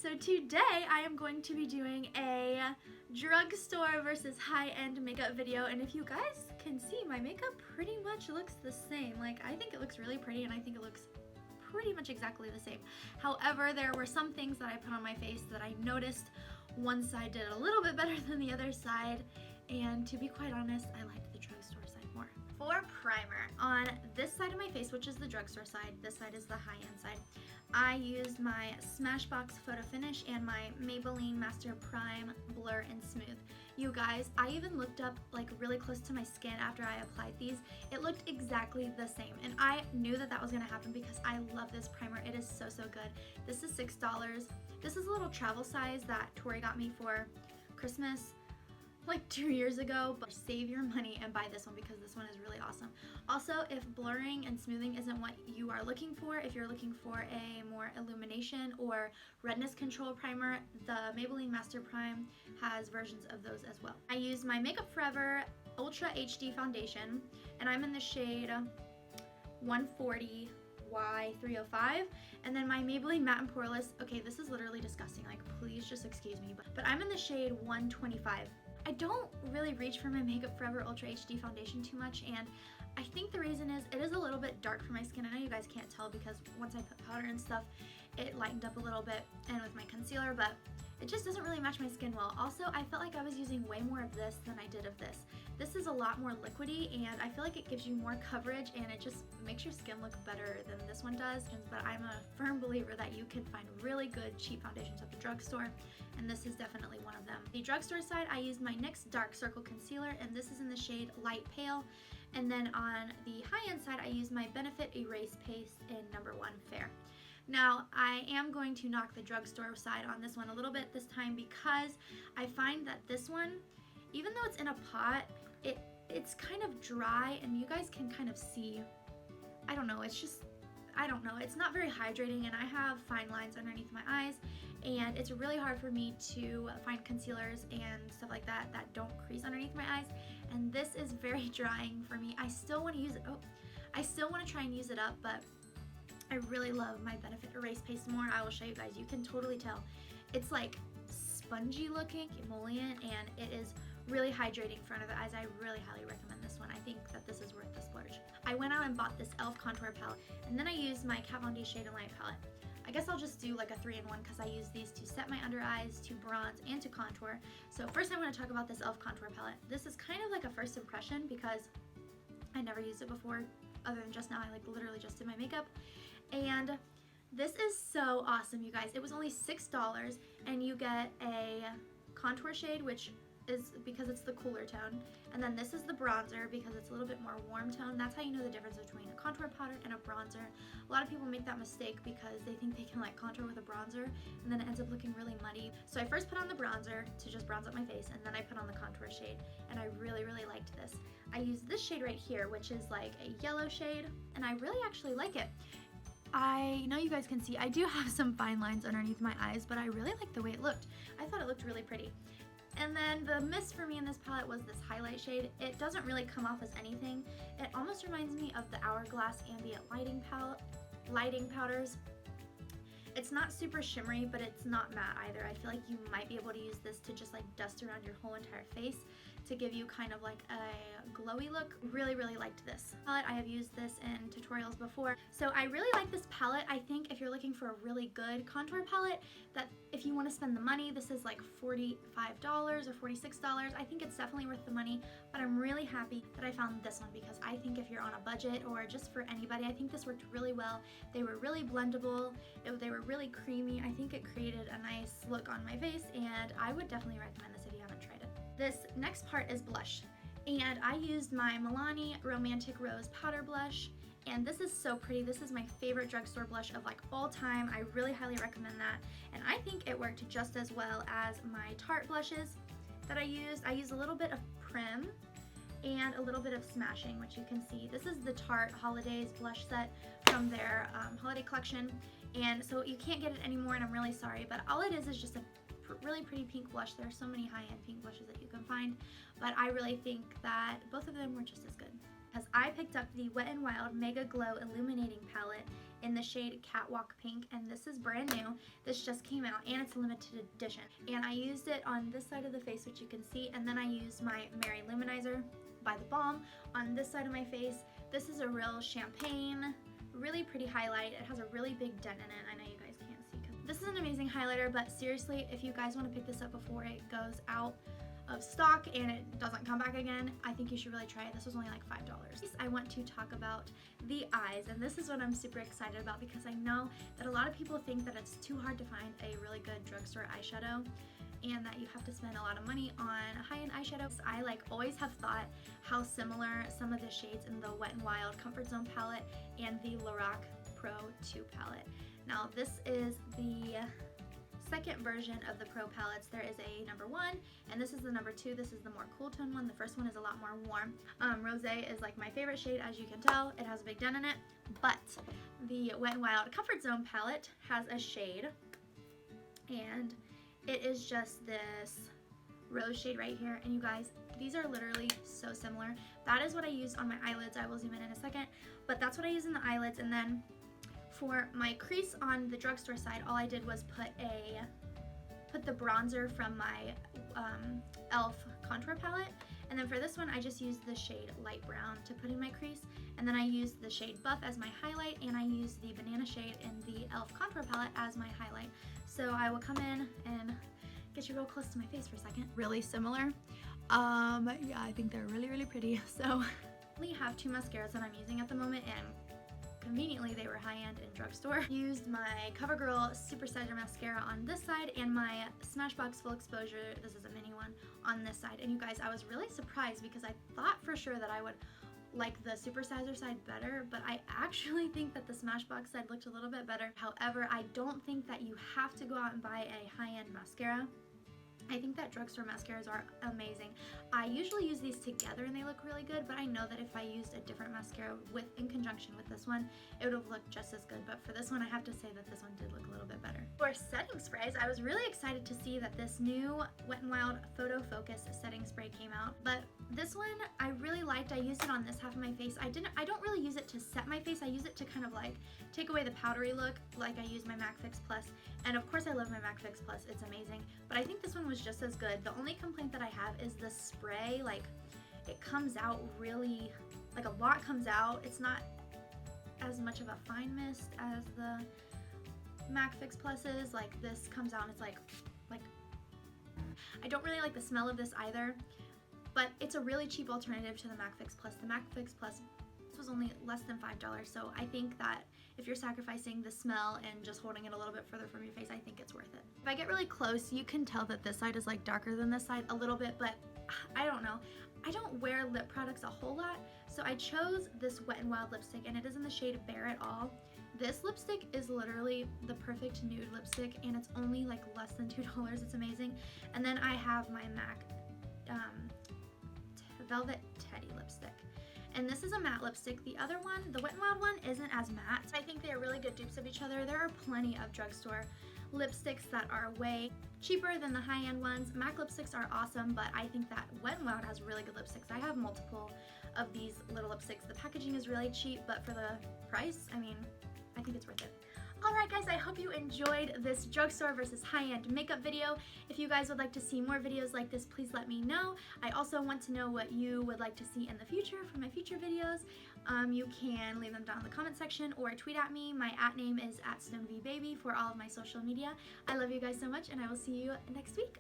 So today I am going to be doing a drugstore versus high-end makeup video, and if you guys can see, my makeup pretty much looks the same. Like, I think it looks really pretty and I think it looks pretty much exactly the same. However, there were some things that I put on my face that I noticed one side did a little bit better than the other side, and to be quite honest, I liked the drugstore side more. For primer, on this side of my face, which is the drugstore side, this side is the high-end side, I used my Smashbox Photo Finish and my Maybelline Mascara Prime Blur and Smooth. You guys, I even looked up like really close to my skin after I applied these. It looked exactly the same, and I knew that that was gonna happen because I love this primer. It is so good. This is $6. This is a little travel size that Tori got me for Christmas like 2 years ago, but save your money and buy this one because this one is really awesome. Also, if blurring and smoothing isn't what you are looking for, if you're looking for a more illumination or redness control primer, the Maybelline Master Prime has versions of those as well. I use my Makeup Forever Ultra HD foundation, and I'm in the shade 140 Y305, and then my Maybelline Matte and Poreless. Okay, this is literally disgusting, like please just excuse me, but I'm in the shade 125. I don't really reach for my Makeup Forever Ultra HD foundation too much, and I think the reason is it is a little bit dark for my skin. I know you guys can't tell because once I put powder and stuff, it lightened up a little bit, and with my concealer, but it just doesn't really match my skin well. Also, I felt like I was using way more of this than I did of this. This is a lot more liquidy, and I feel like it gives you more coverage, and it just makes your skin look better than this one does. But I'm a firm believer that you can find really good cheap foundations at the drugstore, and this is definitely one of them. The drugstore side, I used my NYX Dark Circle Concealer, and this is in the shade Light Pale. And then on the high-end side, I used my Benefit Erase Paste in number 1 Fair. Now, I am going to knock the drugstore side on this one a little bit this time because I find that this one, even though it's in a pot, it's kind of dry, and you guys can kind of see, I don't know, it's not very hydrating, and I have fine lines underneath my eyes, and it's really hard for me to find concealers and stuff like that that don't crease underneath my eyes, and this is very drying for me. I still want to use it, I still want to try and use it up, but I really love my Benefit Erase Paste more. I will show you guys. You can totally tell. It's like spongy looking, emollient, and it is really hydrating in front of the eyes. I really highly recommend this one. I think that this is worth the splurge. I went out and bought this e.l.f. contour palette, and then I used my Kat Von D Shade and Light palette. I guess I'll just do like a 3-in-1 because I use these to set my under eyes, to bronze, and to contour. So first I want to talk about this e.l.f. contour palette. This is kind of like a first impression because I never used it before other than just now. I like literally just did my makeup. And this is so awesome, you guys. It was only $6, and you get a contour shade, which is because it's the cooler tone, and then this is the bronzer because it's a little bit more warm tone. That's how you know the difference between a contour powder and a bronzer. A lot of people make that mistake because they think they can like contour with a bronzer, and then it ends up looking really muddy. So I first put on the bronzer to just bronze up my face, and then I put on the contour shade, and I really liked this. I used this shade right here, which is like a yellow shade, and I really actually like it. I know you guys can see I do have some fine lines underneath my eyes, but I really like the way it looked. I thought it looked really pretty. And then the miss for me in this palette was this highlight shade. It doesn't really come off as anything. It almost reminds me of the Hourglass Ambient Lighting Powders. It's not super shimmery, but it's not matte either. I feel like you might be able to use this to just like dust around your whole entire face to give you kind of like a glowy look. Really liked this palette. I have used this in tutorials before. So I really like this palette. I think if you're looking for a really good contour palette, that if you want to spend the money, this is like $45 or $46. I think it's definitely worth the money, but I'm really happy that I found this one because I think if you're on a budget or just for anybody, I think this worked really well. They were really blendable. They were really creamy. I think it created a nice look on my face, and I would definitely recommend this if you haven't tried it. This next part is blush, and I used my Milani Romantic Rose Powder Blush, and this is so pretty. This is my favorite drugstore blush of like all time. I really highly recommend that, and I think it worked just as well as my Tarte blushes that I used. I used a little bit of Prim and a little bit of Smashing, which you can see. This is the Tarte Holidaze blush set from their holiday collection, and so you can't get it anymore, and I'm really sorry, but all it is just a really pretty pink blush. There are so many high-end pink blushes that you can find, but I really think that both of them were just as good. Because I picked up the Wet n Wild Mega Glow Illuminating Palette in the shade Catwalk Pink, and this is brand new. This just came out and it's a limited edition. And I used it on this side of the face, which you can see, and then I used my Lou Manizer by the Balm on this side of my face. This is a real champagne, really pretty highlight. It has a really big dent in it. I know you guys can't see. This is an amazing highlighter, but seriously, if you guys want to pick this up before it goes out of stock and it doesn't come back again, I think you should really try it. This was only like $5. I want to talk about the eyes, and this is what I'm super excited about because I know that a lot of people think that it's too hard to find a really good drugstore eyeshadow and that you have to spend a lot of money on high-end eyeshadows. I like always have thought how similar some of the shades in the Wet n Wild Comfort Zone palette and the Lorac Pro 2 palette. Now this is the second version of the Pro palettes. There is a number 1 and this is the number 2. This is the more cool tone one. The first one is a lot more warm. Rosé is like my favorite shade, as you can tell. It has a big dent in it, but the Wet n Wild Comfort Zone palette has a shade, and it is just this rose shade right here. And you guys, these are literally so similar. That is what I used on my eyelids. I will zoom in a second, but that's what I use in the eyelids. And then for my crease on the drugstore side, all I did was put the bronzer from my e.l.f. contour palette. And then for this one, I just used the shade light brown to put in my crease. And then I used the shade buff as my highlight, and I used the banana shade in the e.l.f. contour palette as my highlight. So I will come in and get you real close to my face for a second. Really similar. Yeah, I think they're really, really pretty. So I only have 2 mascaras that I'm using at the moment, and conveniently they were high-end in drugstore. Used my Covergirl Supersizer mascara on this side and my Smashbox Full Exposure, this is a mini one, on this side. And you guys, I was really surprised because I thought for sure that I would like the Supersizer side better, but I actually think that the Smashbox side looked a little bit better. However, I don't think that you have to go out and buy a high-end mascara. I think that drugstore mascaras are amazing. I usually use these together and they look really good, but I know that if I used a different mascara in conjunction with this one, it would have looked just as good. But for this one, I have to say that this one did look a little bit better. For setting sprays, I was really excited to see that this new Wet n Wild Photo Focus setting spray came out. But this one I really liked. I used it on this half of my face. I don't really use it to set my face. I use it to kind of like take away the powdery look, like I use my MAC Fix Plus. And of course I love my MAC Fix Plus. It's amazing. But I think this one was just as good. The only complaint that I have is the spray. Like, it comes out really, like a lot comes out. It's not as much of a fine mist as the MAC Fix Plus is. Like, this comes out and it's like I don't really like the smell of this either, but it's a really cheap alternative to the MAC Fix Plus. The MAC Fix Plus was only less than $5, so I think that if you're sacrificing the smell and just holding it a little bit further from your face, I think it's worth it. If I get really close, you can tell that this side is like darker than this side a little bit, but I don't know. I don't wear lip products a whole lot, so I chose this Wet n Wild lipstick, and it is in the shade Bare It All. This lipstick is literally the perfect nude lipstick, and it's only like less than $2. It's amazing. And then I have my MAC Velvet Teddy lipstick. And this is a matte lipstick. The other one, the Wet n Wild one, isn't as matte. I think they are really good dupes of each other. There are plenty of drugstore lipsticks that are way cheaper than the high-end ones. MAC lipsticks are awesome, but I think that Wet n Wild has really good lipsticks. I have multiple of these little lipsticks. The packaging is really cheap, but for the price, I mean, I think it's worth it. Alright guys, I hope you enjoyed this drugstore versus high-end makeup video. If you guys would like to see more videos like this, please let me know. I also want to know what you would like to see in the future for my future videos. You can leave them down in the comment section or tweet at me. My @ name is @StoneVBaby for all of my social media. I love you guys so much, and I will see you next week.